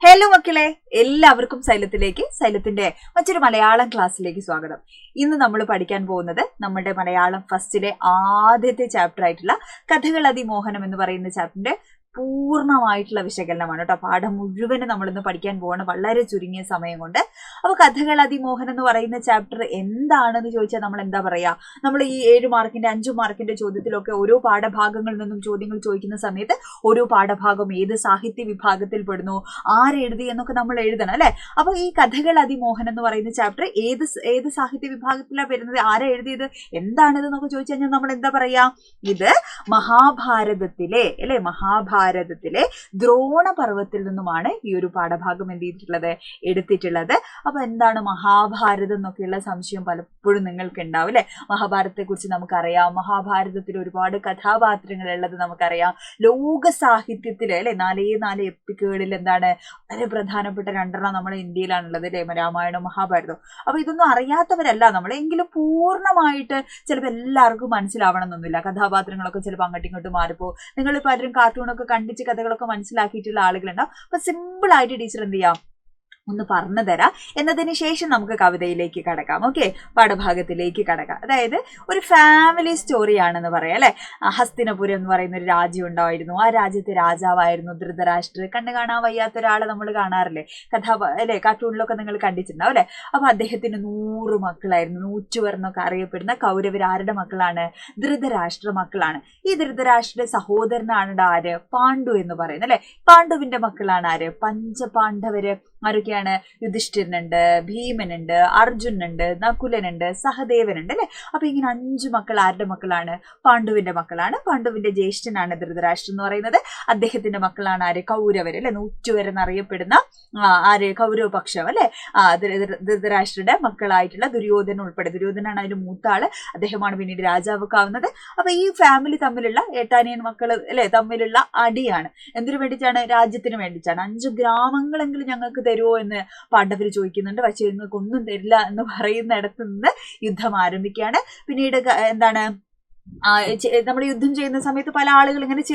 Hello മക്കളെ, എല്ലാവർക്കും സൈലത്തിന്റെ മറ്റൊരു മലയാളം ക്ലാസ്സിലേക്ക് സ്വാഗതം. ഇന്ന് നമ്മൾ പഠിക്കാൻ പോകുന്നത് നമ്മുടെ മലയാളം ഫസ്റ്റിലെ ആദ്യത്തെ ചാപ്റ്റർ ആയിട്ടുള്ള കഥകൾ അതിമോഹനം എന്ന് പറയുന്ന ചാപ്റ്ററിന്റെ പൂർണ്ണമായിട്ടുള്ള വിശകലനമാണ് കേട്ടോ. പാഠം മുഴുവനും നമ്മളിന്ന് പഠിക്കാൻ പോവാണ് വളരെ ചുരുങ്ങിയ സമയം കൊണ്ട്. അപ്പൊ കഥകൾ അതിമോഹനം എന്ന് പറയുന്ന ചാപ്റ്റർ എന്താണെന്ന് ചോദിച്ചാൽ നമ്മൾ എന്താ പറയാ, നമ്മൾ ഈ 7 മാർക്കിന്റെ 5 മാർക്കിന്റെ ചോദ്യത്തിലൊക്കെ ഓരോ പാഠഭാഗങ്ങളിൽ നിന്നും ചോദ്യങ്ങൾ ചോദിക്കുന്ന സമയത്ത് ഓരോ പാഠഭാഗം ഏത് സാഹിത്യ വിഭാഗത്തിൽ പെടുന്നു, ആരെഴുതി എന്നൊക്കെ നമ്മൾ എഴുതണം അല്ലെ. അപ്പൊ ഈ കഥകൾ അതിമോഹനം എന്ന് പറയുന്ന ചാപ്റ്റർ ഏത് സാഹിത്യ വിഭാഗത്തിലാണ് വരുന്നത്, ആരാ എഴുതിയത്, എന്താണിത് എന്നൊക്കെ ചോദിച്ചു കഴിഞ്ഞാൽ നമ്മൾ എന്താ പറയാ, ഇത് മഹാഭാരതത്തിലെ ദ്രോണപർവ്വത്തിൽ നിന്നുമാണ് ഈ ഒരു പാഠഭാഗം എന്ത് ചെയ്തിട്ടുള്ളത്, എടുത്തിട്ടുള്ളത്. അപ്പൊ എന്താണ് മഹാഭാരതം എന്നൊക്കെയുള്ള സംശയം പലപ്പോഴും നിങ്ങൾക്ക് ഉണ്ടാവും അല്ലെ. മഹാഭാരതത്തെ കുറിച്ച് നമുക്കറിയാം, മഹാഭാരതത്തിൽ ഒരുപാട് കഥാപാത്രങ്ങൾ ഉള്ളത് നമുക്കറിയാം. ലോക സാഹിത്യത്തില് അല്ലെ 4 എപ്പിക്കുകളിൽ എന്താണ് വളരെ പ്രധാനപ്പെട്ട 2 നമ്മുടെ ഇന്ത്യയിലാണുള്ളത് അല്ലെ, രാമായണവും മഹാഭാരതവും. അപ്പൊ ഇതൊന്നും അറിയാത്തവരല്ല നമ്മൾ, എങ്കിലും പൂർണ്ണമായിട്ട് ചിലപ്പോൾ എല്ലാവർക്കും മനസ്സിലാവണം എന്നൊന്നുമില്ല. കഥാപാത്രങ്ങളൊക്കെ ചിലപ്പോൾ അങ്ങോട്ടും ഇങ്ങോട്ടും മാറിപ്പോ. നിങ്ങൾ പലരും കാർട്ടൂണൊക്കെ കണ്ടിച്ച് കഥകളൊക്കെ മനസ്സിലാക്കിയിട്ടുള്ള ആളുകളുണ്ടാവും. അപ്പൊ സിമ്പിൾ ആയിട്ട് ടീച്ചർ എന്ത് ചെയ്യാം, ഒന്ന് പറഞ്ഞു തരാം. എന്നതിന് ശേഷം നമുക്ക് കവിതയിലേക്ക് കടക്കാം. ഓക്കെ, പാഠഭാഗത്തിലേക്ക് കടക്കാം. അതായത് ഒരു ഫാമിലി സ്റ്റോറിയാണെന്ന് പറയാം അല്ലെ. ഹസ്തിനപുരം എന്ന് പറയുന്ന ഒരു രാജ്യം ഉണ്ടായിരുന്നു. ആ രാജ്യത്തെ രാജാവായിരുന്നു ധൃതരാഷ്ട്രർ. കണ്ണു കാണാൻ വയ്യാത്ത ഒരാളെ നമ്മൾ കാണാറില്ലേ, അല്ലെ, കാർട്ടൂണിലൊക്കെ നിങ്ങൾ കണ്ടിട്ടുണ്ടാവും അല്ലെ. അപ്പൊ അദ്ദേഹത്തിന് 100 മക്കളായിരുന്നു. 100 എന്നൊക്കെ അറിയപ്പെടുന്ന കൗരവർ ആരുടെ മക്കളാണ്, ധൃതരാഷ്ട്ര മക്കളാണ്. ഈ ധൃതരാഷ്ട്ര സഹോദരനാണ് ആര്, പാണ്ഡു എന്ന് പറയുന്നത് അല്ലെ. പാണ്ഡുവിന്റെ മക്കളാണ് ആര്, പഞ്ചപാണ്ഡവര്. ആരൊക്കെയാണ്, യുധിഷ്ഠിരനുണ്ട്, ഭീമനുണ്ട്, അർജുനുണ്ട്, നകുലനുണ്ട്, സഹദേവനുണ്ട് അല്ലെ. അപ്പൊ ഇങ്ങനെ 5 മക്കൾ ആരുടെ മക്കളാണ്, പാണ്ഡുവിന്റെ മക്കളാണ്. പാണ്ഡുവിന്റെ ജ്യേഷ്ഠനാണ് ധൃതരാഷ്ട്രൻ എന്ന് പറയുന്നത്. അദ്ദേഹത്തിന്റെ മക്കളാണ് ആര്, കൗരവര് അല്ലെ. 100 എന്നറിയപ്പെടുന്ന ആര്, കൗരവപക്ഷം അല്ലെ. ധൃതരാഷ്ട്രയുടെ മക്കളായിട്ടുള്ള ദുര്യോധന ഉൾപ്പെടെ, ദുര്യോധനാണ് അതിന്റെ മൂത്താള്. അദ്ദേഹമാണ് പിന്നീട് രാജാവൊക്കെ ആവുന്നത്. അപ്പൊ ഈ ഫാമിലി തമ്മിലുള്ള ഏട്ടാനിയൻ മക്കൾ അല്ലെ തമ്മിലുള്ള അടിയാണ്. എന്തിനു വേണ്ടിയിട്ടാണ്, രാജ്യത്തിന് വേണ്ടിയിട്ടാണ്. 5 ഗ്രാമങ്ങളെങ്കിലും ഞങ്ങൾക്ക് തരുമോ എന്ന് പാണ്ഡവര് ചോദിക്കുന്നുണ്ട്. പക്ഷെ നിങ്ങൾക്ക് ഒന്നും തരില്ല എന്ന് പറയുന്നിടത്ത് നിന്ന് യുദ്ധം ആരംഭിക്കുകയാണ്. പിന്നീട് എന്താണ്, നമ്മൾ യുദ്ധം ചെയ്യുന്ന സമയത്ത് പല ആളുകൾ ഇങ്ങനെ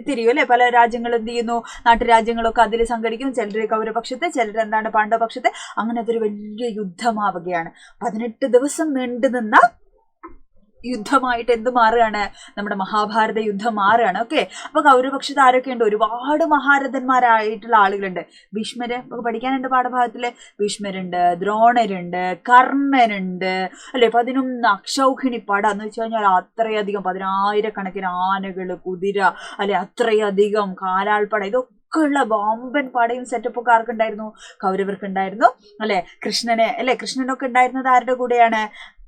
തിരിയും അല്ലെ. പല രാജ്യങ്ങൾ എന്ത് ചെയ്യുന്നു, നാട്ടുരാജ്യങ്ങളൊക്കെ അതിൽ സംഘടിക്കും. ചിലർ കൗരവപക്ഷത്ത്, ചിലർ എന്താണ് പാണ്ഡവപക്ഷത്ത്. അങ്ങനെ അതൊരു വലിയ യുദ്ധമാവുകയാണ്. 18 ദിവസം നീണ്ടു നിന്ന യുദ്ധമായിട്ട് എന്ത് മാറുകയാണ്, നമ്മുടെ മഹാഭാരത യുദ്ധം മാറുകയാണ്. ഓക്കെ, അപ്പൊ കൗരവപക്ഷത്ത് ആരൊക്കെയുണ്ട്, ഒരുപാട് മഹാരഥന്മാരായിട്ടുള്ള ആളുകളുണ്ട്. ഭീഷ്മര് പഠിക്കാനുണ്ട് പാഠഭാഗത്തില്. ഭീഷ്മരുണ്ട്, ദ്രോണരുണ്ട്, കർണനുണ്ട് അല്ലെ. 11 അക്ഷൗഹിണി പട എന്ന് വെച്ച് കഴിഞ്ഞാൽ അത്രയധികം 10,000 ആനകള്, കുതിര അല്ലെ, അത്രയധികം കാലാൾപ്പട, ഇതൊക്കെ ഉള്ള ബോംബൻ പടയും സെറ്റപ്പൊക്കെ ആർക്കുണ്ടായിരുന്നു, കൗരവർക്കുണ്ടായിരുന്നു അല്ലെ. കൃഷ്ണനൊക്കെ ഉണ്ടായിരുന്നത് ആരുടെ കൂടെയാണ്,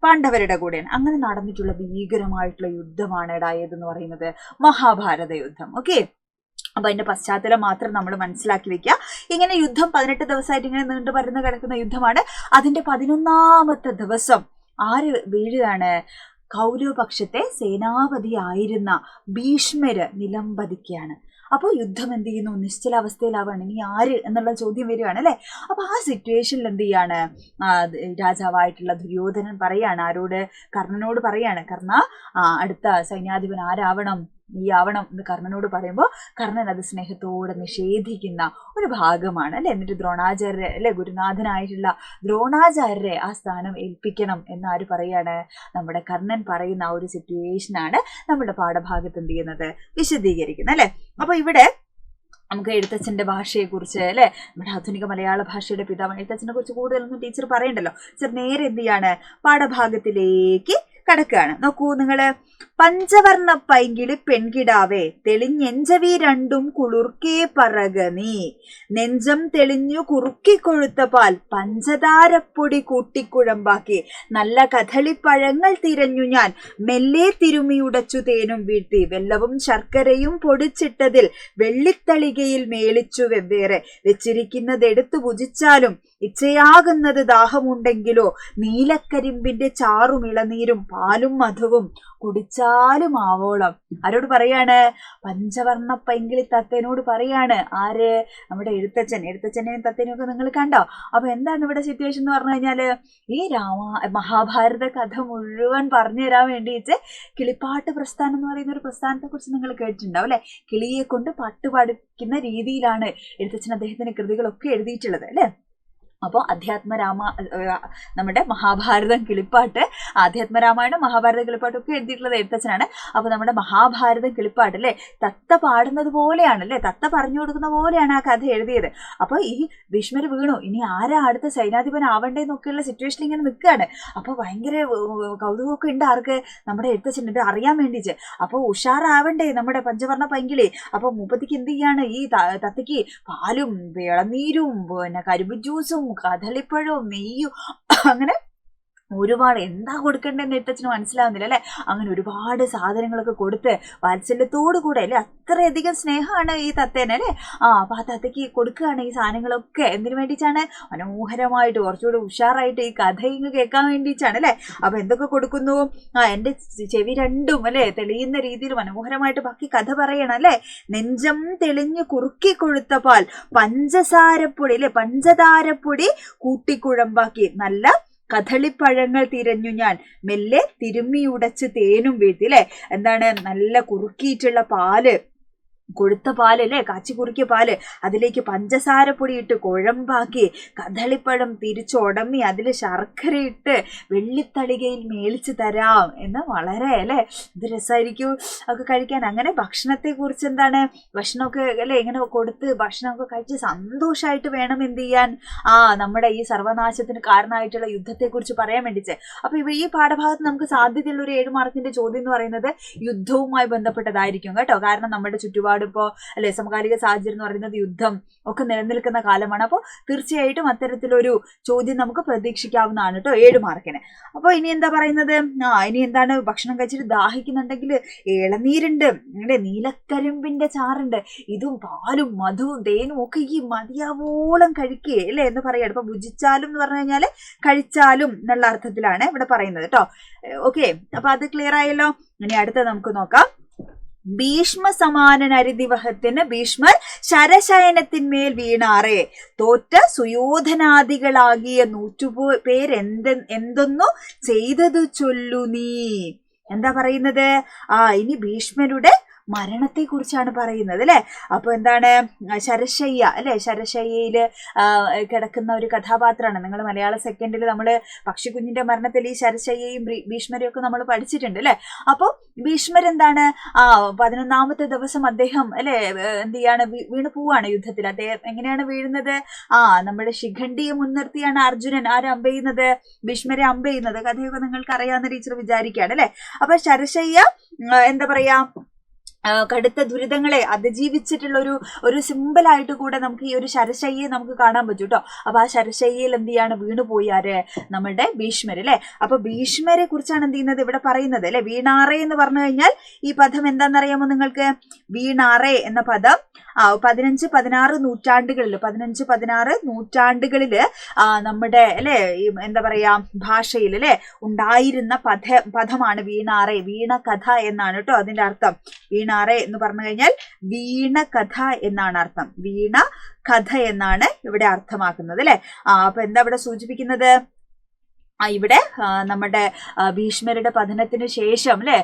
പാണ്ഡവരുടെ കൂടെയാണ്. അങ്ങനെ നടന്നിട്ടുള്ള ഭീകരമായിട്ടുള്ള യുദ്ധമാണ് ഏതെന്ന് പറയുന്നത്, മഹാഭാരത യുദ്ധം. ഓക്കെ, അപ്പൊ അതിന്റെ പശ്ചാത്തലം മാത്രം നമ്മൾ മനസ്സിലാക്കി വെക്കുക. ഇങ്ങനെ യുദ്ധം 18 ദിവസമായിട്ട് ഇങ്ങനെ നീണ്ടു പരന്ന് കിടക്കുന്ന യുദ്ധമാണ്. അതിന്റെ 11ാമത്തെ ദിവസം ആര് വീഴുകയാണ്, കൗരവപക്ഷത്തെ സേനാപതിയായിരുന്ന ഭീഷ്മര് നിലംപതിക്കുകയാണ്. അപ്പോൾ യുദ്ധം എന്ത് ചെയ്യുന്നു, നിശ്ചലാവസ്ഥയിലാവാണ്. ഇനി ആര് എന്നുള്ള ചോദ്യം വരികയാണ് അല്ലെ. അപ്പൊ ആ സിറ്റുവേഷനിൽ എന്ത് ചെയ്യാണ്, രാജാവായിട്ടുള്ള ദുര്യോധനൻ പറയാണ് ആരോട്, കർണനോട് പറയാണ്, കർണ അടുത്ത സൈന്യാധിപൻ ആരാവണം, ഈ ആവണം എന്ന് കർണനോട് പറയുമ്പോൾ കർണൻ അത് സ്നേഹത്തോടെ നിഷേധിക്കുന്ന ഒരു ഭാഗമാണ് അല്ലെ. എന്നിട്ട് ദ്രോണാചാര്യരെ അല്ലെ, ഗുരുനാഥനായിട്ടുള്ള ദ്രോണാചാര്യരെ ആ സ്ഥാനം ഏൽപ്പിക്കണം എന്നാര് പറയാണ്, നമ്മുടെ കർണൻ പറയുന്ന ആ ഒരു സിറ്റുവേഷനാണ് നമ്മുടെ പാഠഭാഗത്ത് എന്ത് ചെയ്യുന്നത്, വിശദീകരിക്കുന്നത് അല്ലെ. അപ്പൊ ഇവിടെ നമുക്ക് എഴുത്തച്ഛന്റെ ഭാഷയെ കുറിച്ച് അല്ലെ, നമ്മുടെ ആധുനിക മലയാള ഭാഷയുടെ പിതാവാണ്. എഴുത്തച്ഛനെ കുറിച്ച് കൂടുതലൊന്നും ടീച്ചർ പറയണ്ടല്ലോ. ടീച്ചർ നേരെ എന്ത് ചെയ്യാണ്, പാഠഭാഗത്തിലേക്ക് കടക്കുകയാണ്. നോക്കൂ നിങ്ങള്, പഞ്ചവർണ്ണ പൈങ്കിളി പെൺകിടാവേ തെളിഞ്ഞെഞ്ചവി രണ്ടും കുളിർക്കേ പറക നീ, നെഞ്ചം തെളിഞ്ഞു കുറുക്കിക്കൊഴുത്ത പാൽ പഞ്ചതാരപ്പൊടി കൂട്ടിക്കുഴമ്പാക്കി, നല്ല കഥളിപ്പഴങ്ങൾ തിരഞ്ഞു ഞാൻ മെല്ലെ തിരുമിയുടച്ചു തേനും വീഴ്ത്തി, വെല്ലവും ശർക്കരയും പൊടിച്ചിട്ടതിൽ വെള്ളിത്തളികയിൽ മേളിച്ചു വെവ്വേറെ വെച്ചിരിക്കുന്നതെടുത്തു ഭുജിച്ചാലും ഇച്ഛയാകുന്നത് ദാഹമുണ്ടെങ്കിലോ നീലക്കരിമ്പിന്റെ ചാറും ഇളനീരും പാലും മധുവും കുടിച്ചാലും ആവോളം. ആരോട് പറയാണ്? പഞ്ചവർണ്ണ പൈങ്കിളി തത്തേനോട് പറയാണ്. ആര്? നമ്മുടെ എഴുത്തച്ഛനെയും തത്തേനെയും ഒക്കെ നിങ്ങൾ കണ്ടോ? അപ്പൊ എന്താണ് ഇവിടെ സിറ്റുവേഷൻ എന്ന് പറഞ്ഞു കഴിഞ്ഞാല്, ഈ മഹാഭാരത കഥ മുഴുവൻ പറഞ്ഞു തരാൻ വേണ്ടിയിട്ട് കിളിപ്പാട്ട് പ്രസ്ഥാനം എന്ന് പറയുന്ന ഒരു പ്രസ്ഥാനത്തെ കുറിച്ച് നിങ്ങൾ കേട്ടിട്ടുണ്ടാവും അല്ലെ? കിളിയെ കൊണ്ട് പാട്ട് പാടിക്കുന്ന രീതിയിലാണ് എഴുത്തച്ഛൻ അദ്ദേഹത്തിന്റെ കൃതികളൊക്കെ എഴുതിയിട്ടുള്ളത് അല്ലെ? അപ്പോൾ നമ്മുടെ മഹാഭാരതം കിളിപ്പാട്ട്, ആധ്യാത്മരാമായണം, മഹാഭാരത കിളിപ്പാട്ടൊക്കെ എഴുതിയിട്ടുള്ളത് എഴുത്തച്ഛനാണ്. അപ്പൊ നമ്മുടെ മഹാഭാരതം കിളിപ്പാട്ട് അല്ലെ, തത്ത പാടുന്നത് പോലെയാണ് അല്ലെ, തത്ത പറഞ്ഞു കൊടുക്കുന്ന പോലെയാണ് ആ കഥ എഴുതിയത്. അപ്പൊ ഈ ഭീഷ്മർ വീണു, ഇനി ആരാ അടുത്ത സൈനാധിപൻ ആവണ്ടേന്നൊക്കെയുള്ള സിറ്റുവേഷൻ ഇങ്ങനെ നിൽക്കുകയാണ്. അപ്പൊ ഭയങ്കര കൗതുകമൊക്കെ ഉണ്ട് ആർക്ക്? നമ്മുടെ എഴുത്തച്ഛൻ ഇത് അറിയാൻ വേണ്ടിച്ച്. അപ്പൊ ഉഷാറാവണ്ടേ നമ്മുടെ പഞ്ചവർണ്ണ പൈങ്കിളി. അപ്പൊ മുപ്പത്തിക്ക് എന്ത് ചെയ്യാണ്? ഈ തത്തയ്ക്ക് പാലും ഇളനീരും പിന്നെ കരിമ്പ് ജ്യൂസും കദളിപ്പഴവും നെയ്യും അങ്ങനെ ഒരുപാട് എന്താ കൊടുക്കണ്ടെന്ന് എഴുത്തച്ഛന് മനസ്സിലാവുന്നില്ല അല്ലെ? അങ്ങനെ ഒരുപാട് സാധനങ്ങളൊക്കെ കൊടുത്ത് വാത്സല്യത്തോടു കൂടെ അല്ലെ, അത്രയധികം സ്നേഹമാണ് ഈ തത്തേനെ അല്ലെ. അപ്പൊ ആ തത്തയ്ക്ക് കൊടുക്കുകയാണ് ഈ സാധനങ്ങളൊക്കെ. എന്തിനു വേണ്ടിയിട്ടാണ്? മനോഹരമായിട്ട് കുറച്ചുകൂടി ഉഷാറായിട്ട് ഈ കഥ ഇങ്ങ് കേൾക്കാൻ വേണ്ടിയിട്ടാണ് അല്ലെ. അപ്പൊ എന്തൊക്കെ കൊടുക്കുന്നു? എന്റെ ചെവി രണ്ടും അല്ലെ തെളിയുന്ന രീതിയിൽ മനോഹരമായിട്ട് ബാക്കി കഥ പറയണം അല്ലെ. നെഞ്ചം തെളിഞ്ഞു കുറുക്കി കൊഴുത്ത പാൽ, പഞ്ചസാരപ്പൊടി അല്ലെ, പഞ്ചതാരപ്പൊടി കൂട്ടിക്കുഴമ്പാക്കി, നല്ല കദളിപ്പഴങ്ങൾ തിരഞ്ഞു ഞാൻ മെല്ലെ തിരുമ്മിയുടച്ച് തേനും വീഴ്ത്തി അല്ലെ. എന്താണ്? നല്ല കുറുക്കിയിട്ടുള്ള പാല്, കൊഴുത്ത പാല് അല്ലെ, കാച്ചി കുറുക്കിയ പാല്, അതിലേക്ക് പഞ്ചസാരപ്പൊടി ഇട്ട് കുഴമ്പാക്കി, കദളിപ്പഴം തിരിച്ചുടമ്മി അതിൽ ശർക്കര ഇട്ട് വെള്ളിത്തളികയിൽ മേളിച്ച് തരാം എന്ന്. വളരെ അല്ലെ ഇത് രസമായിരിക്കും ഒക്കെ കഴിക്കാൻ. അങ്ങനെ ഭക്ഷണത്തെ കുറിച്ച് എന്താണ്, ഭക്ഷണമൊക്കെ അല്ലെ ഇങ്ങനെ കൊടുത്ത് ഭക്ഷണമൊക്കെ കഴിച്ച് സന്തോഷമായിട്ട് വേണം എന്ത് ചെയ്യാൻ? നമ്മുടെ ഈ സർവനാശത്തിന് കാരണമായിട്ടുള്ള യുദ്ധത്തെ കുറിച്ച് പറയാൻ വേണ്ടിച്ച്. അപ്പൊ ഈ പാഠഭാഗത്ത് നമുക്ക് സാധ്യതയുള്ള ഒരു 7 മാർക്കിന്റെ ചോദ്യം എന്ന് പറയുന്നത് യുദ്ധവുമായി ബന്ധപ്പെട്ടതായിരിക്കും കേട്ടോ. കാരണം നമ്മുടെ ചുറ്റുപാട് ഇപ്പോ അല്ലെ സമകാലിക സാഹചര്യം എന്ന് പറയുന്നത് യുദ്ധം ഒക്കെ നിലനിൽക്കുന്ന കാലമാണ്. അപ്പോൾ തീർച്ചയായിട്ടും അത്തരത്തിലൊരു ചോദ്യം നമുക്ക് പ്രതീക്ഷിക്കാവുന്നതാണ് കേട്ടോ 7 മാർക്കിന്. അപ്പൊ ഇനി എന്താ പറയുന്നത്? ഇനി എന്താണ്? ഭക്ഷണം കഴിച്ചിട്ട് ദാഹിക്കുന്നുണ്ടെങ്കിൽ ഇളനീരുണ്ട് അല്ലെ, നീലക്കരിമ്പിന്റെ ചാറുണ്ട്, ഇതും പാലും മധുവും തേനും ഒക്കെ ഈ മതിയാവോളം കഴിക്കേ അല്ലെ എന്ന് പറയാണ്. ഇപ്പൊ ഭുജിച്ചാലും എന്ന് പറഞ്ഞു കഴിഞ്ഞാല് കഴിച്ചാലും എന്നുള്ള അർത്ഥത്തിലാണ് ഇവിടെ പറയുന്നത് കേട്ടോ. ഓക്കെ, അപ്പൊ അത് ക്ലിയർ ആയല്ലോ. ഇനി അടുത്ത നമുക്ക് നോക്കാം. ഭീഷ്മ സമാനനരിദിവഹത്തിന് ഭീഷ്മർ ശരശയനത്തിന്മേൽ വീണാറേ, തോറ്റ സുയോധനാദികളാകിയ 100 എന്തൊന്നു ചെയ്തതു ചൊല്ലു നീ. എന്താ പറയുന്നത്? ഇനി ഭീഷ്മരുടെ മരണത്തെ കുറിച്ചാണ് പറയുന്നത് അല്ലെ. അപ്പൊ എന്താണ്? ശരശയ്യ അല്ലെ, ശരശയ്യയില് കിടക്കുന്ന ഒരു കഥാപാത്രമാണ്. നിങ്ങൾ മലയാള സെക്കൻഡിൽ നമ്മള് പക്ഷിക്കുഞ്ഞിന്റെ മരണത്തിൽ ഈ ശരശയ്യയും ഭീഷ്മരെയും ഒക്കെ നമ്മൾ പഠിച്ചിട്ടുണ്ട് അല്ലെ. അപ്പൊ ഭീഷ്മർ എന്താണ്? 11ാമത്തെ ദിവസം അദ്ദേഹം അല്ലെ എന്ത് ചെയ്യാണ്? വീണ് പോവാണ് യുദ്ധത്തിൽ. അദ്ദേഹം എങ്ങനെയാണ് വീഴുന്നത്? നമ്മുടെ ശിഖണ്ഡിയെ മുൻനിർത്തിയാണ് അർജുനൻ അമ്പെയ്യുന്നത്, ഭീഷ്മരെ അമ്പെയ്യുന്നത്. കഥയൊക്കെ നിങ്ങൾക്ക് അറിയാവുന്ന ടീച്ചർ വിചാരിക്കുകയാണ് അല്ലെ. അപ്പൊ ശരശയ്യ എന്താ പറയാ, കടുത്ത ദുരിതങ്ങളെ അതിജീവിച്ചിട്ടുള്ള ഒരു സിമ്പിളായിട്ട് കൂടെ നമുക്ക് ഈ ഒരു ശരശയ്യയെ നമുക്ക് കാണാൻ പറ്റും കേട്ടോ. അപ്പൊ ആ ശരശയ്യയിൽ എന്ത് ചെയ്യാണ്? വീണുപോയി ആര്? നമ്മുടെ ഭീഷ്മർ അല്ലെ. അപ്പൊ ഭീഷ്മരെ കുറിച്ചാണ് എന്ത് ചെയ്യുന്നത് ഇവിടെ പറയുന്നത് അല്ലെ. വീണാറേ എന്ന് പറഞ്ഞു കഴിഞ്ഞാൽ ഈ പദം എന്താണെന്നറിയാമോ നിങ്ങൾക്ക്? വീണാറേ എന്ന പദം 15-16 നൂറ്റാണ്ടുകളിൽ 15-16 നൂറ്റാണ്ടുകളില് നമ്മുടെ അല്ലെ എന്താ പറയാ ഭാഷയിൽ അല്ലെ ഉണ്ടായിരുന്ന പദമാണ് വീണാറേ. വീണ കഥ എന്നാണ് കേട്ടോ അതിന്റെ അർത്ഥം. വീണാറേ എന്ന് പറഞ്ഞു കഴിഞ്ഞാൽ വീണ കഥ എന്നാണ് അർത്ഥം. വീണ കഥ എന്നാണ് ഇവിടെ അർത്ഥമാക്കുന്നത് അല്ലെ. അപ്പൊ എന്താ ഇവിടെ സൂചിപ്പിക്കുന്നത്? ഇവിടെ നമ്മുടെ ഭീഷ്മരുടെ പതനത്തിന് ശേഷം അല്ലെ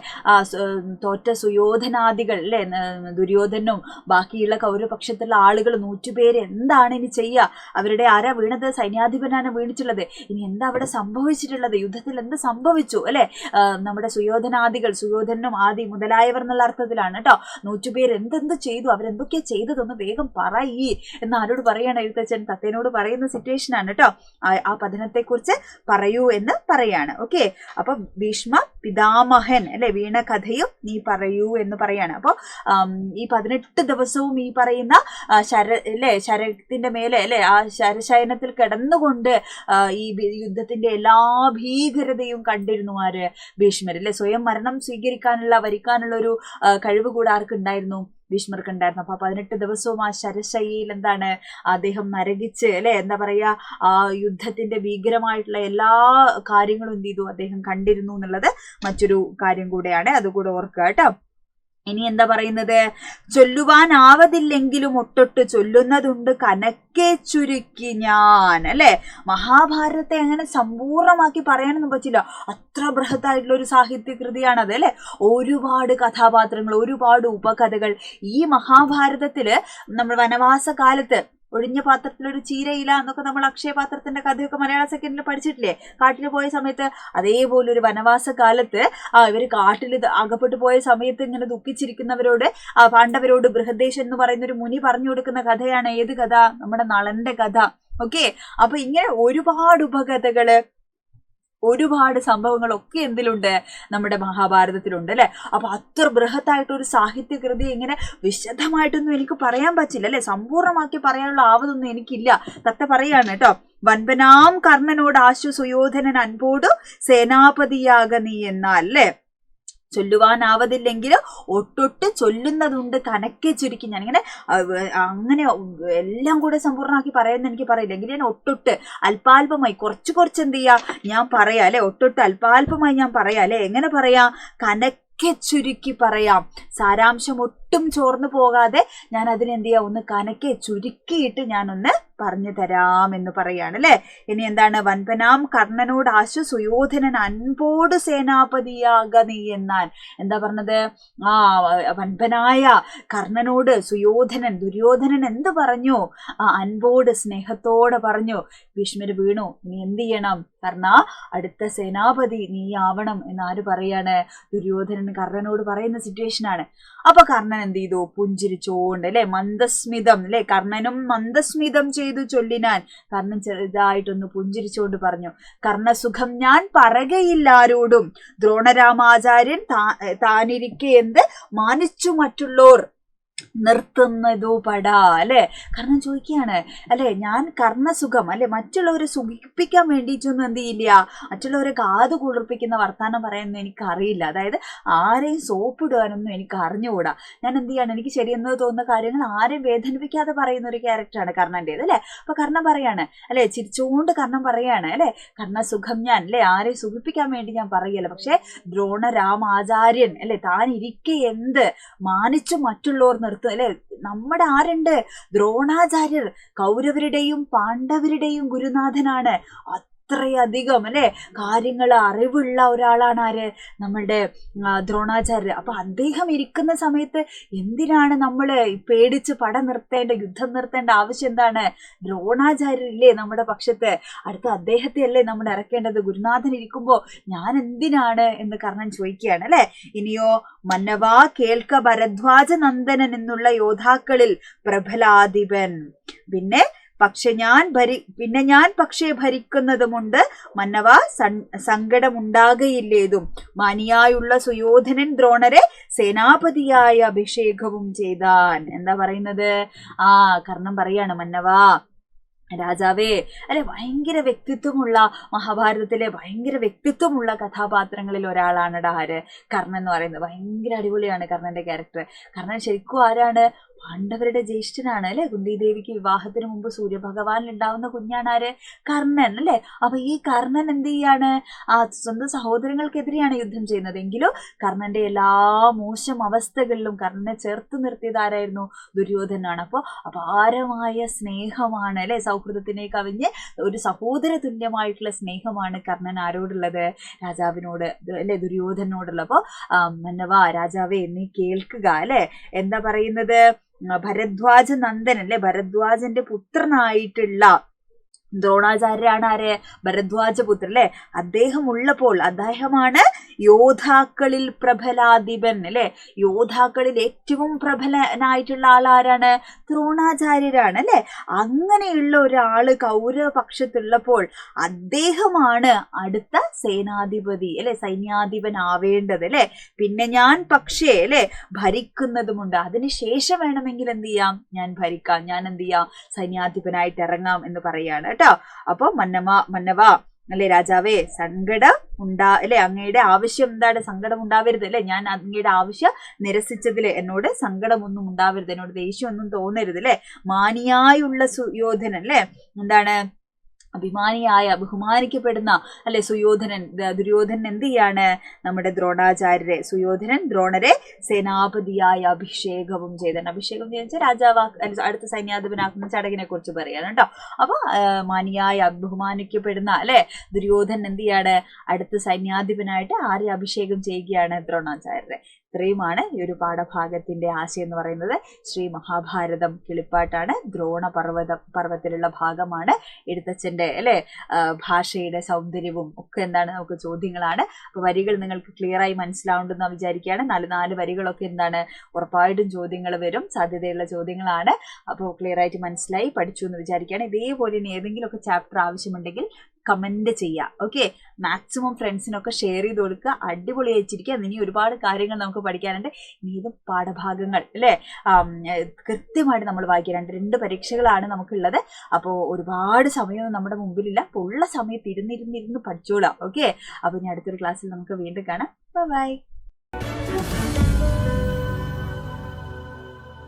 തോറ്റ സുയോധനാദികൾ അല്ലെ, ദുര്യോധനും ബാക്കിയുള്ള കൗരവപക്ഷത്തുള്ള ആളുകൾ 100 പേര് എന്താണ് ഇനി ചെയ്യുക? അവരുടെ ആരാ വീണത്? സൈന്യാധിപനാണ് വീണിട്ടുള്ളത്. ഇനി എന്താ അവിടെ സംഭവിച്ചിട്ടുള്ളത്? യുദ്ധത്തിൽ എന്ത് സംഭവിച്ചു അല്ലെ? നമ്മുടെ സുയോധനും ആദി മുതലായവർ എന്നുള്ള അർത്ഥത്തിലാണ് കേട്ടോ. 100 പേര് എന്തെന്ത് ചെയ്തു, അവരെന്തൊക്കെയാ ചെയ്തതൊന്ന് വേഗം പറയ് എന്ന് ആരോട് പറയാണ്? എഴുത്തച്ഛൻ തത്തേനോട് പറയുന്ന സിറ്റുവേഷൻ ആണ് കേട്ടോ. ആ പതനത്തെ കുറിച്ച് പറയൂ എന്ന് പറയാണ്. ഓക്കെ, അപ്പൊ ഭീഷ്മ പിതാമഹൻ അല്ലെ വീണ കഥയും നീ പറയൂ എന്ന് പറയാണ്. അപ്പൊ ഈ 18 ദിവസവും ഈ പറയുന്ന ശരത്തിന്റെ മേലെ അല്ലെ ആ ശരശയനത്തിൽ കിടന്നുകൊണ്ട് ഈ യുദ്ധത്തിന്റെ എല്ലാ ഭീകരതയും കണ്ടിരുന്നു ആര്? ഭീഷ്മർ അല്ലെ. സ്വയം മരണം വരിക്കാനുള്ള ഒരു കഴിവ് കൂടെ ആർക്കുണ്ടായിരുന്നു? ഭീഷ്മർക്ക് ഉണ്ടായിരുന്നു. അപ്പൊ 18 ദിവസവും ആ ശരശയ്യയിൽ എന്താണ് അദ്ദേഹം നരകിച്ച് അല്ലെ, എന്താ പറയാ, ആ യുദ്ധത്തിന്റെ ഭീകരമായിട്ടുള്ള എല്ലാ കാര്യങ്ങളും എന്ത് ചെയ്തു, അദ്ദേഹം കണ്ടിരുന്നു എന്നുള്ളത് മറ്റൊരു കാര്യം കൂടെയാണ്. അതുകൂടെ ഓർക്കുക കേട്ടോ. ഇനി എന്താ പറയുന്നത്, ചൊല്ലുവാനാവതില്ലെങ്കിലും ഒട്ടൊട്ട് ചൊല്ലുന്നതുണ്ട് കനക്കെ ചുരുക്കി ഞാൻ, അല്ലെ. മഹാഭാരതത്തെ അങ്ങനെ സമ്പൂർണമാക്കി പറയാനൊന്നും പറ്റില്ല, അത്ര ബൃഹത്തായിട്ടുള്ള ഒരു സാഹിത്യകൃതിയാണത് അല്ലെ. ഒരുപാട് കഥാപാത്രങ്ങൾ, ഒരുപാട് ഉപകഥകൾ. ഈ മഹാഭാരതത്തില് നമ്മൾ വനവാസ കാലത്ത് ഒഴിഞ്ഞ പാത്രത്തിലൊരു ചീരയില എന്നൊക്കെ നമ്മൾ അക്ഷയപാത്രത്തിന്റെ കഥയൊക്കെ മലയാള സെക്കൻഡിൽ പഠിച്ചിട്ടില്ലേ, കാട്ടിൽ പോയ സമയത്ത്. അതേപോലെ ഒരു വനവാസ കാലത്ത് ഇവര് കാട്ടിൽ അകപ്പെട്ടു പോയ സമയത്ത് ഇങ്ങനെ ദുഃഖിച്ചിരിക്കുന്നവരോട്, പാണ്ഡവരോട് ബൃഹദ്ദേശൻ എന്ന് പറയുന്ന ഒരു മുനി പറഞ്ഞു കൊടുക്കുന്ന കഥയാണ് ഏത് കഥ, നമ്മുടെ നളന്റെ കഥ. ഓക്കെ, അപ്പൊ ഇങ്ങനെ ഒരുപാട് ഉപകഥകള്, ഒരുപാട് സംഭവങ്ങളൊക്കെ എന്തിലുണ്ട്, നമ്മുടെ മഹാഭാരതത്തിലുണ്ട് അല്ലെ. അപ്പൊ അത്ര ബൃഹത്തായിട്ടൊരു സാഹിത്യകൃതി ഇങ്ങനെ വിശദമായിട്ടൊന്നും എനിക്ക് പറയാൻ പറ്റില്ല അല്ലെ, സമ്പൂർണ്ണമാക്കി പറയാനുള്ള ആവതൊന്നും എനിക്കില്ല. തത്ത പറയാണ് കേട്ടോ, വൻപനാം കർണനോട് ആശു സുയോധനൻ അൻപോടു സേനാപതിയാക നീ എന്നാൽ, അല്ലെ. ചൊല്ലുവാനാവതില്ലെങ്കിലും ഒട്ടൊട്ട് ചൊല്ലുന്നതുണ്ട് കനക്കെ ചുരുക്കി. ഞാനിങ്ങനെ അങ്ങനെ എല്ലാം കൂടെ സമ്പൂർണ്ണമാക്കി പറയുന്ന എനിക്ക് പറയില്ല, എങ്കിലും ഞാൻ ഒട്ടൊട്ട് അല്പാൽപമായി കുറച്ച് കുറച്ച് എന്ത് ചെയ്യാ ഞാൻ പറയാം അല്ലെ, ഒട്ടൊട്ട് അല്പാൽപമായി ഞാൻ പറയാം അല്ലെ. എങ്ങനെ പറയാം, കനക്കെ ചുരുക്കി പറയാം, സാരാംശം ഒട്ടും ചോർന്നു പോകാതെ ഞാൻ അതിനെന്ത് ചെയ്യാം, ഒന്ന് കനക്കെ ചുരുക്കിയിട്ട് ഞാനൊന്ന് പറഞ്ഞു തരാം എന്ന് പറയാണ് അല്ലെ. ഇനി എന്താണ്, വൻപനാം കർണനോട് ആശു സുയോധനൻ അൻപോട് സേനാപതിയാക നീ എന്നാൽ. എന്താ പറഞ്ഞത്, വൻപനായ കർണനോട് സുയോധനൻ, ദുര്യോധനൻ എന്ത് പറഞ്ഞു, അൻപോട് സ്നേഹത്തോടെ പറഞ്ഞു. ഭീഷ്മര് വീണു, ഇനി എന്ത് ചെയ്യണം, കർണ അടുത്ത സേനാപതി നീ ആവണം എന്നാര് പറയാണ്, ദുര്യോധനൻ കർണനോട് പറയുന്ന സിറ്റുവേഷൻ ആണ്. അപ്പൊ കർണൻ എന്ത് ചെയ്തു, പുഞ്ചിരിച്ചോണ്ട് അല്ലെ, മന്ദസ്മിതം അല്ലെ, കർണനും മന്ദസ്മിതം ചെയ്തു ചൊല്ലിനാൻ. കർണൻ ചെറുതായിട്ടൊന്ന് പുഞ്ചിരിച്ചോണ്ട് പറഞ്ഞു, കർണസുഖം ഞാൻ പറകയില്ലാരോടും ദ്രോണരാമാചാര്യൻ താനിരിക്കെ എന്ത് മാനിച്ചു മറ്റുള്ളോർ നിർത്തുന്നതോ പടാ, അല്ലെ. കർണൻ ചോദിക്കുകയാണ് അല്ലെ, ഞാൻ കർണസുഖം അല്ലെ, മറ്റുള്ളവരെ സുഖിപ്പിക്കാൻ വേണ്ടിയിട്ടൊന്നും എന്ത് ചെയ്യില്ല, മറ്റുള്ളവരെ കാത് കുളിർപ്പിക്കുന്ന വർത്താനം പറയാനൊന്നും എനിക്കറിയില്ല, അതായത് ആരെയും സോപ്പിടുവാനൊന്നും എനിക്ക് അറിഞ്ഞുകൂടാ. ഞാൻ എന്ത് ചെയ്യാണ്, എനിക്ക് ശരിയെന്ന് തോന്നുന്ന കാര്യങ്ങൾ ആരെയും വേദനിപ്പിക്കാതെ പറയുന്ന ഒരു ക്യാരക്ടറാണ് കർണന്റേത് അല്ലെ. അപ്പൊ കർണൻ പറയാണ് അല്ലെ, ചിരിച്ചുകൊണ്ട് കർണൻ പറയാണ് അല്ലെ, കർണസുഖം ഞാൻ അല്ലെ, ആരെയും സുഖിപ്പിക്കാൻ വേണ്ടി ഞാൻ പറയല്ല, പക്ഷെ ദ്രോണരാമാചാര്യൻ അല്ലെ താൻ ഇരിക്കെ എന്ത് മാനിച്ചു മറ്റുള്ളവർ നിർത്തും അല്ലെ. നമ്മുടെ ആരുണ്ട്, ദ്രോണാചാര്യർ കൗരവരുടെയും പാണ്ഡവരുടെയും ഗുരുനാഥനാണ്. അത്രയധികം അല്ലെ കാര്യങ്ങൾ അറിവുള്ള ഒരാളാണ് ആര്, നമ്മളുടെ ദ്രോണാചാര്യർ. അപ്പൊ അദ്ദേഹം ഇരിക്കുന്ന സമയത്ത് എന്തിനാണ് നമ്മള് പേടിച്ച് പട നിർത്തേണ്ട, യുദ്ധം നിർത്തേണ്ട ആവശ്യം എന്താണ്, ദ്രോണാചാര്യരില്ലേ നമ്മുടെ പക്ഷത്ത്, അടുത്ത അദ്ദേഹത്തെ അല്ലേ നമ്മൾ ഇറക്കേണ്ടത്, ഗുരുനാഥൻ ഇരിക്കുമ്പോ ഞാൻ എന്തിനാണ് എന്ന് കർണൻ ചോദിക്കുകയാണ് അല്ലെ. ഇനിയോ, മന്നവാ കേൾക്ക ഭരദ്വാജ നന്ദനൻ എന്നുള്ള യോദ്ധാക്കളിൽ പ്രബലാധിപൻ, പിന്നെ ഞാൻ പക്ഷേ ഭരിക്കുന്നതുമുണ്ട് മന്നവ സങ്കടമുണ്ടാകയില്ലേതും, മാനിയായുള്ള സുയോധനൻ ദ്രോണരെ സേനാപതിയായ അഭിഷേകവും ചെയ്താൻ. എന്താ പറയുന്നത്, കർണൻ പറയാണ്, മന്നവാ രാജാവേ അല്ലെ, ഭയങ്കര വ്യക്തിത്വമുള്ള, മഹാഭാരതത്തിലെ ഭയങ്കര വ്യക്തിത്വമുള്ള കഥാപാത്രങ്ങളിൽ ഒരാളാണ് ആര്, കർണൻ എന്ന് പറയുന്നത്. ഭയങ്കര അടിപൊളിയാണ് കർണന്റെ ക്യാരക്ടർ. കർണൻ ശരിക്കും ആരാണ്, പാണ്ഡവരുടെ ജ്യേഷ്ഠനാണ് അല്ലെ. കുന്തിദേവിക്ക് വിവാഹത്തിന് മുമ്പ് സൂര്യഭഗവാനിൽ ഉണ്ടാവുന്ന കുഞ്ഞാണ് ആര്, കർണൻ അല്ലെ. അപ്പൊ ഈ കർണൻ എന്ത് ചെയ്യാണ്, സ്വന്തം സഹോദരങ്ങൾക്കെതിരെയാണ് യുദ്ധം ചെയ്യുന്നത്, എങ്കിലും കർണന്റെ എല്ലാ മോശം അവസ്ഥകളിലും കർണനെ ചേർത്ത് നിർത്തിയത് ആരായിരുന്നു, ദുര്യോധനാണ്. അപ്പൊ അപാരമായ സ്നേഹമാണ് അല്ലെ, സൗഹൃദത്തിനെ കവിഞ്ഞ് ഒരു സഹോദര തുല്യമായിട്ടുള്ള സ്നേഹമാണ് കർണൻ ആരോടുള്ളത്, രാജാവിനോട് അല്ലെ, ദുര്യോധനോടുള്ള. അപ്പൊ മന്നവാ രാജാവേ നീ കേൾക്കുക അല്ലെ, എന്താ പറയുന്നത്, ഭരദ്വാജ നന്ദൻ അല്ലെ, ഭരദ്വാജന്റെ പുത്രനായിട്ടുള്ള ദ്രോണാചാര്യാണ് ആര്, ഭരദ്വാജപുത്രൻ അല്ലെ. അദ്ദേഹമാണ് യോദ്ധാക്കളിൽ പ്രബലാധിപൻ അല്ലെ. യോദ്ധാക്കളിൽ ഏറ്റവും പ്രബലനായിട്ടുള്ള ആളാരാണ്, ദ്രോണാചാര്യരാണ് അല്ലെ. അങ്ങനെയുള്ള ഒരാള് കൗരവ പക്ഷത്തുള്ളപ്പോൾ അദ്ദേഹമാണ് അടുത്ത സേനാധിപതി അല്ലെ, സൈന്യാധിപൻ ആവേണ്ടത് അല്ലെ. പിന്നെ ഞാൻ പക്ഷേ അല്ലെ ഭരിക്കുന്നതുമുണ്ട്, അതിനുശേഷം വേണമെങ്കിൽ എന്ത് ചെയ്യാം, ഞാൻ ഭരിക്കാം, ഞാൻ എന്ത് ചെയ്യാം, സൈന്യാധിപനായിട്ട് ഇറങ്ങാം എന്ന് പറയാണ് കേട്ടോ. അപ്പൊ മന്നവ അല്ലെ രാജാവേ അല്ലെ അങ്ങയുടെ ആവശ്യം എന്താണ്, സങ്കടം ഉണ്ടാവരുത് അല്ലെ, ഞാൻ അങ്ങയുടെ ആവശ്യം നിരസിച്ചതില് എന്നോട് സങ്കടമൊന്നും ഉണ്ടാവരുത്, എന്നോട് ദേഷ്യമൊന്നും തോന്നരുത് അല്ലെ. മാനിയായുള്ള സുയോധനൻ അല്ലെ, എന്താണ് അഭിമാനിയായ ബഹുമാനിക്കപ്പെടുന്ന അല്ലെ സുയോധനൻ, ദുര്യോധനൻ എന്ത് ചെയ്യാണ്, നമ്മുടെ ദ്രോണാചാര്യരെ, സുയോധനൻ ദ്രോണരെ സേനാപതിയായ അഭിഷേകവും ചെയ്തൻ. അഭിഷേകം ചെയ്ത രാജാവാ അടുത്ത സൈന്യാധിപനാക്കുന്ന ചടങ്ങിനെ കുറിച്ച് പറയാണ് കേട്ടോ. അപ്പൊ മാനിയായ ബഹുമാനിക്കപ്പെടുന്ന അല്ലെ ദുര്യോധനൻ എന്ത് ചെയ്യാണ്, അടുത്ത സൈന്യാധിപനായിട്ട് ആരെ അഭിഷേകം ചെയ്യുകയാണ്, ദ്രോണാചാര്യരെ. ഇത്രയുമാണ് ഈ ഒരു പാഠഭാഗത്തിന്റെ ആശയം എന്ന് പറയുന്നത്. ശ്രീ മഹാഭാരതം കിളിപ്പാട്ടാണ്, ദ്രോണ പർവ്വത്തിലുള്ള ഭാഗമാണ്. എഴുത്തച്ഛന്റെ അല്ലെ ഭാഷയുടെ സൗന്ദര്യവും ഒക്കെ എന്താണ് നമുക്ക് ചോദ്യങ്ങളാണ്. അപ്പൊ വരികൾ നിങ്ങൾക്ക് ക്ലിയർ ആയി മനസ്സിലാവുണ്ടെന്ന് വിചാരിക്കുകയാണ്. 4 വരികളൊക്കെ എന്താണ് ഉറപ്പായിട്ടും ചോദ്യങ്ങൾ വരും, സാധ്യതയുള്ള ചോദ്യങ്ങളാണ്. അപ്പോൾ ക്ലിയർ ആയിട്ട് മനസ്സിലായി പഠിച്ചു എന്ന് വിചാരിക്കുകയാണ്. ഇതേപോലെ ഇനി ഏതെങ്കിലുമൊക്കെ ചാപ്റ്റർ ആവശ്യമുണ്ടെങ്കിൽ കമന്റ് ചെയ്യുക. ഓക്കെ, മാക്സിമം ഫ്രണ്ട്സിനൊക്കെ ഷെയർ ചെയ്ത് കൊടുക്കുക. അടിപൊളിയായിട്ടിരിക്കുക. ഇനി ഒരുപാട് കാര്യങ്ങൾ നമുക്ക് പഠിക്കാനുണ്ട്. ഇനി ഇത് പാഠഭാഗങ്ങൾ അല്ലെ കൃത്യമായിട്ട് നമ്മൾ വായിക്കുക. 2 പരീക്ഷകളാണ് നമുക്കുള്ളത്. അപ്പോൾ ഒരുപാട് സമയമൊന്നും നമ്മുടെ മുമ്പിലില്ല. അപ്പോൾ ഉള്ള സമയത്ത് ഇരുന്നിരുന്ന് പഠിച്ചോളാം. ഓക്കെ, അപ്പൊ ഇനി അടുത്തൊരു ക്ലാസ്സിൽ നമുക്ക് വീണ്ടും കാണാം. ബൈ.